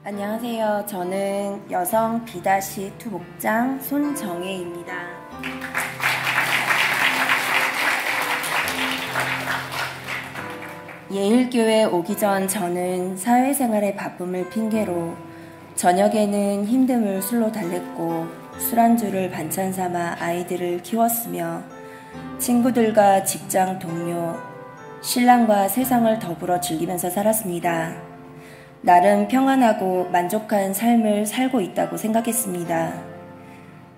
안녕하세요. 저는 여성 B-2 목장 손정혜입니다. 예일교회 오기 전 저는 사회생활의 바쁨을 핑계로 저녁에는 힘듦을 술로 달랬고 술안주를 반찬 삼아 아이들을 키웠으며 친구들과 직장 동료, 신랑과 세상을 더불어 즐기면서 살았습니다. 나름 평안하고 만족한 삶을 살고 있다고 생각했습니다.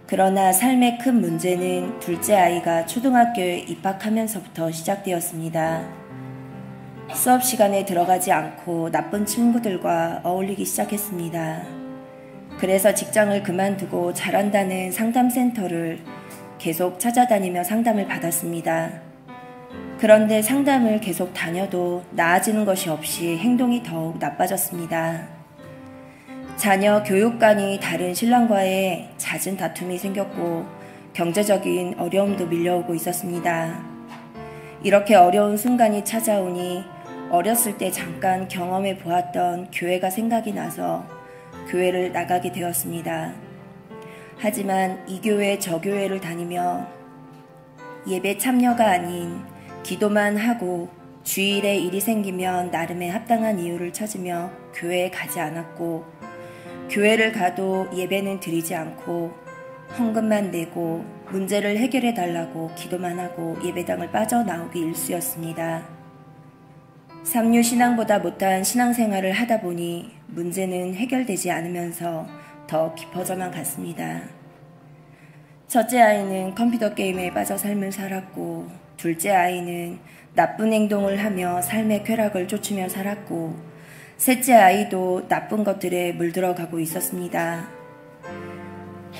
그러나 삶의 큰 문제는 둘째 아이가 초등학교에 입학하면서부터 시작되었습니다. 수업 시간에 들어가지 않고 나쁜 친구들과 어울리기 시작했습니다. 그래서 직장을 그만두고 잘한다는 상담센터를 계속 찾아다니며 상담을 받았습니다. 그런데 상담을 계속 다녀도 나아지는 것이 없이 행동이 더욱 나빠졌습니다. 자녀 교육관이 다른 신랑과의 잦은 다툼이 생겼고 경제적인 어려움도 밀려오고 있었습니다. 이렇게 어려운 순간이 찾아오니 어렸을 때 잠깐 경험해 보았던 교회가 생각이 나서 교회를 나가게 되었습니다. 하지만 이 교회 저 교회를 다니며 예배 참여가 아닌 기도만 하고 주일에 일이 생기면 나름의 합당한 이유를 찾으며 교회에 가지 않았고 교회를 가도 예배는 드리지 않고 헌금만 내고 문제를 해결해 달라고 기도만 하고 예배당을 빠져나오기 일쑤였습니다. 삼류 신앙보다 못한 신앙생활을 하다 보니 문제는 해결되지 않으면서 더 깊어져만 갔습니다. 첫째 아이는 컴퓨터 게임에 빠져 삶을 살았고 둘째 아이는 나쁜 행동을 하며 삶의 쾌락을 쫓으며 살았고 셋째 아이도 나쁜 것들에 물들어가고 있었습니다.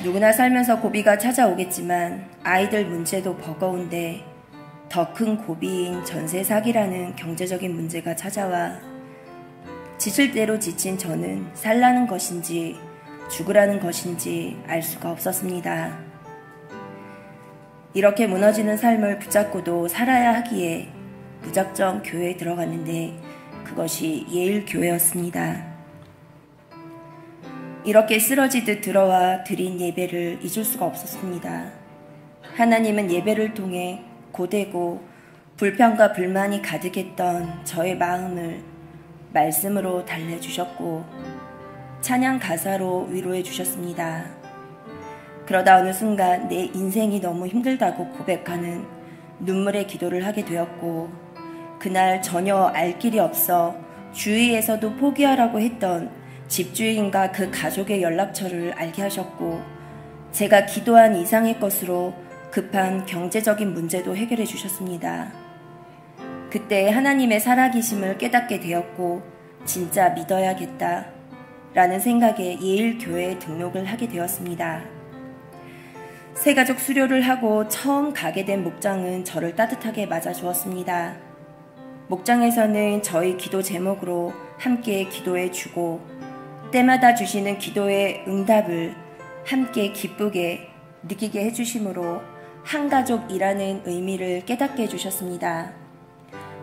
누구나 살면서 고비가 찾아오겠지만 아이들 문제도 버거운데 더 큰 고비인 전세 사기라는 경제적인 문제가 찾아와 지칠 대로 지친 저는 살라는 것인지 죽으라는 것인지 알 수가 없었습니다. 이렇게 무너지는 삶을 붙잡고도 살아야 하기에 무작정 교회에 들어갔는데 그것이 예일교회였습니다. 이렇게 쓰러지듯 들어와 드린 예배를 잊을 수가 없었습니다. 하나님은 예배를 통해 고되고 불평과 불만이 가득했던 저의 마음을 말씀으로 달래주셨고 찬양 가사로 위로해 주셨습니다. 그러다 어느 순간 내 인생이 너무 힘들다고 고백하는 눈물의 기도를 하게 되었고 그날 전혀 알 길이 없어 주위에서도 포기하라고 했던 집주인과 그 가족의 연락처를 알게 하셨고 제가 기도한 이상의 것으로 급한 경제적인 문제도 해결해 주셨습니다. 그때 하나님의 살아계심을 깨닫게 되었고 진짜 믿어야겠다 라는 생각에 예일교회에 등록을 하게 되었습니다. 새가족 수료를 하고 처음 가게 된 목장은 저를 따뜻하게 맞아주었습니다. 목장에서는 저희 기도 제목으로 함께 기도해 주고 때마다 주시는 기도의 응답을 함께 기쁘게 느끼게 해주심으로 한가족이라는 의미를 깨닫게 해주셨습니다.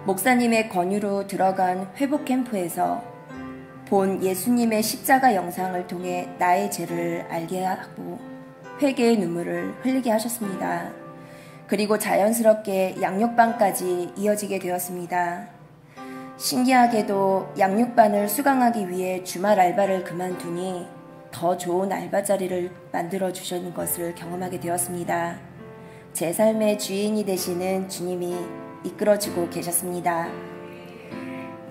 목사님의 권유로 들어간 회복캠프에서 본 예수님의 십자가 영상을 통해 나의 죄를 알게 하고 회개의 눈물을 흘리게 하셨습니다. 그리고 자연스럽게 양육반까지 이어지게 되었습니다. 신기하게도 양육반을 수강하기 위해 주말 알바를 그만두니 더 좋은 알바 자리를 만들어 주신 것을 경험하게 되었습니다. 제 삶의 주인이 되시는 주님이 이끌어주고 계셨습니다.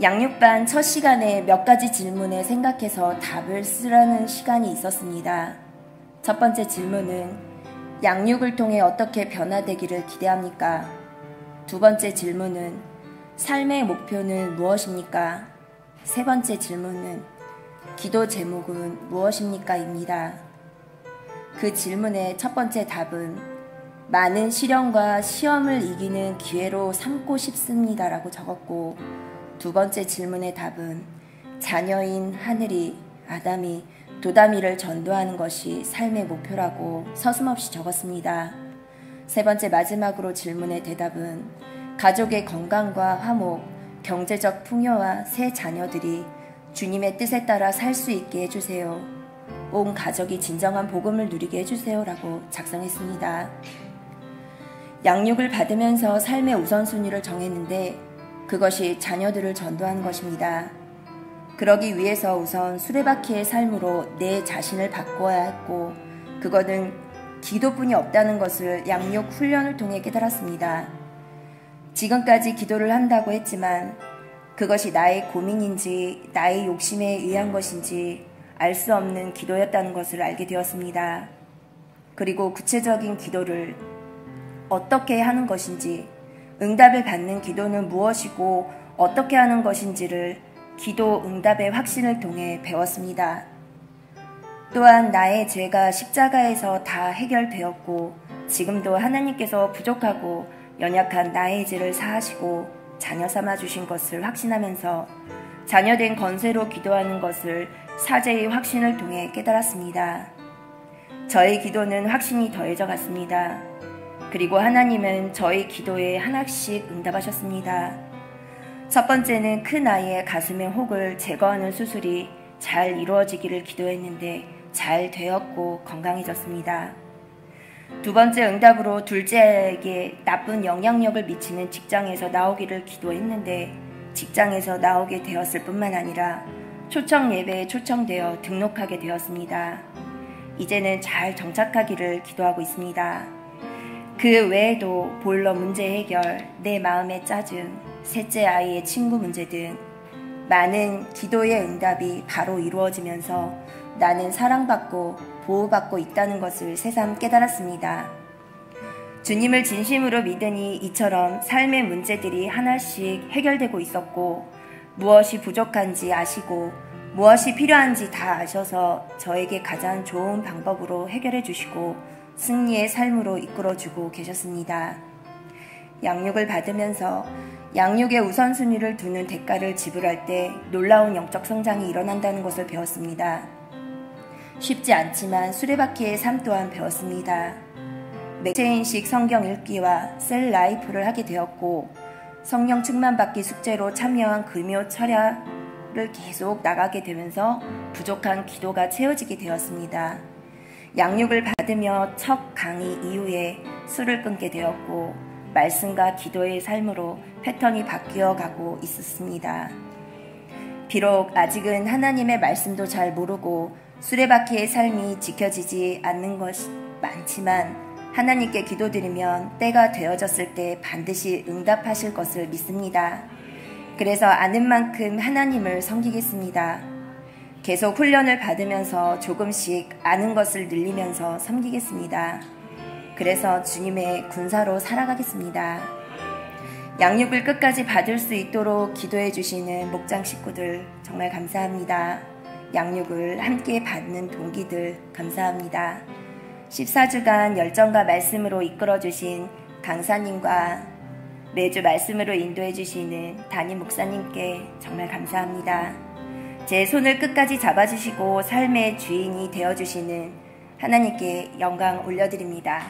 양육반 첫 시간에 몇 가지 질문에 생각해서 답을 쓰라는 시간이 있었습니다. 첫 번째 질문은 양육을 통해 어떻게 변화되기를 기대합니까? 두 번째 질문은 삶의 목표는 무엇입니까? 세 번째 질문은 기도 제목은 무엇입니까? 입니다. 그 질문의 첫 번째 답은 많은 시련과 시험을 이기는 기회로 삼고 싶습니다 라고 적었고 두 번째 질문의 답은 자녀인 하늘이 아담이 도다미를 전도하는 것이 삶의 목표라고 서슴없이 적었습니다. 세 번째 마지막으로 질문의 대답은 가족의 건강과 화목, 경제적 풍요와 새 자녀들이 주님의 뜻에 따라 살 수 있게 해주세요. 온 가족이 진정한 복음을 누리게 해주세요. 라고 작성했습니다. 양육을 받으면서 삶의 우선순위를 정했는데 그것이 자녀들을 전도하는 것입니다. 그러기 위해서 우선 수레바퀴의 삶으로 내 자신을 바꿔야 했고 그거는 기도뿐이 없다는 것을 양육 훈련을 통해 깨달았습니다. 지금까지 기도를 한다고 했지만 그것이 나의 고민인지 나의 욕심에 의한 것인지 알 수 없는 기도였다는 것을 알게 되었습니다. 그리고 구체적인 기도를 어떻게 하는 것인지, 응답을 받는 기도는 무엇이고 어떻게 하는 것인지를 기도 응답의 확신을 통해 배웠습니다. 또한 나의 죄가 십자가에서 다 해결되었고 지금도 하나님께서 부족하고 연약한 나의 죄를 사하시고 자녀 삼아 주신 것을 확신하면서 자녀된 건세로 기도하는 것을 사제의 확신을 통해 깨달았습니다. 저의 기도는 확신이 더해져 갔습니다. 그리고 하나님은 저의 기도에 하나씩 응답하셨습니다. 첫 번째는 큰 아이의 가슴의 혹을 제거하는 수술이 잘 이루어지기를 기도했는데 잘 되었고 건강해졌습니다. 두 번째 응답으로 둘째에게 나쁜 영향력을 미치는 직장에서 나오기를 기도했는데 직장에서 나오게 되었을 뿐만 아니라 초청 예배에 초청되어 등록하게 되었습니다. 이제는 잘 정착하기를 기도하고 있습니다. 그 외에도 보일러 문제 해결, 내 마음의 짜증, 셋째 아이의 친구 문제 등 많은 기도의 응답이 바로 이루어지면서 나는 사랑받고 보호받고 있다는 것을 새삼 깨달았습니다. 주님을 진심으로 믿으니 이처럼 삶의 문제들이 하나씩 해결되고 있었고 무엇이 부족한지 아시고 무엇이 필요한지 다 아셔서 저에게 가장 좋은 방법으로 해결해 주시고 승리의 삶으로 이끌어주고 계셨습니다. 양육을 받으면서 양육의 우선순위를 두는 대가를 지불할 때 놀라운 영적 성장이 일어난다는 것을 배웠습니다. 쉽지 않지만 수레바퀴의 삶 또한 배웠습니다. 매체인식 성경 읽기와 셀 라이프를 하게 되었고 성령 충만받기 숙제로 참여한 금요 철야를 계속 나가게 되면서 부족한 기도가 채워지게 되었습니다. 양육을 받으며 첫 강의 이후에 술을 끊게 되었고 말씀과 기도의 삶으로 패턴이 바뀌어 가고 있었습니다. 비록 아직은 하나님의 말씀도 잘 모르고 수레바퀴의 삶이 지켜지지 않는 것이 많지만 하나님께 기도드리면 때가 되어졌을 때 반드시 응답하실 것을 믿습니다. 그래서 아는 만큼 하나님을 섬기겠습니다. 계속 훈련을 받으면서 조금씩 아는 것을 늘리면서 섬기겠습니다. 그래서 주님의 군사로 살아가겠습니다. 양육을 끝까지 받을 수 있도록 기도해 주시는 목장 식구들 정말 감사합니다. 양육을 함께 받는 동기들 감사합니다. 14주간 열정과 말씀으로 이끌어주신 강사님과 매주 말씀으로 인도해 주시는 담임 목사님께 정말 감사합니다. 제 손을 끝까지 잡아주시고 삶의 주인이 되어주시는 하나님께 영광 올려드립니다.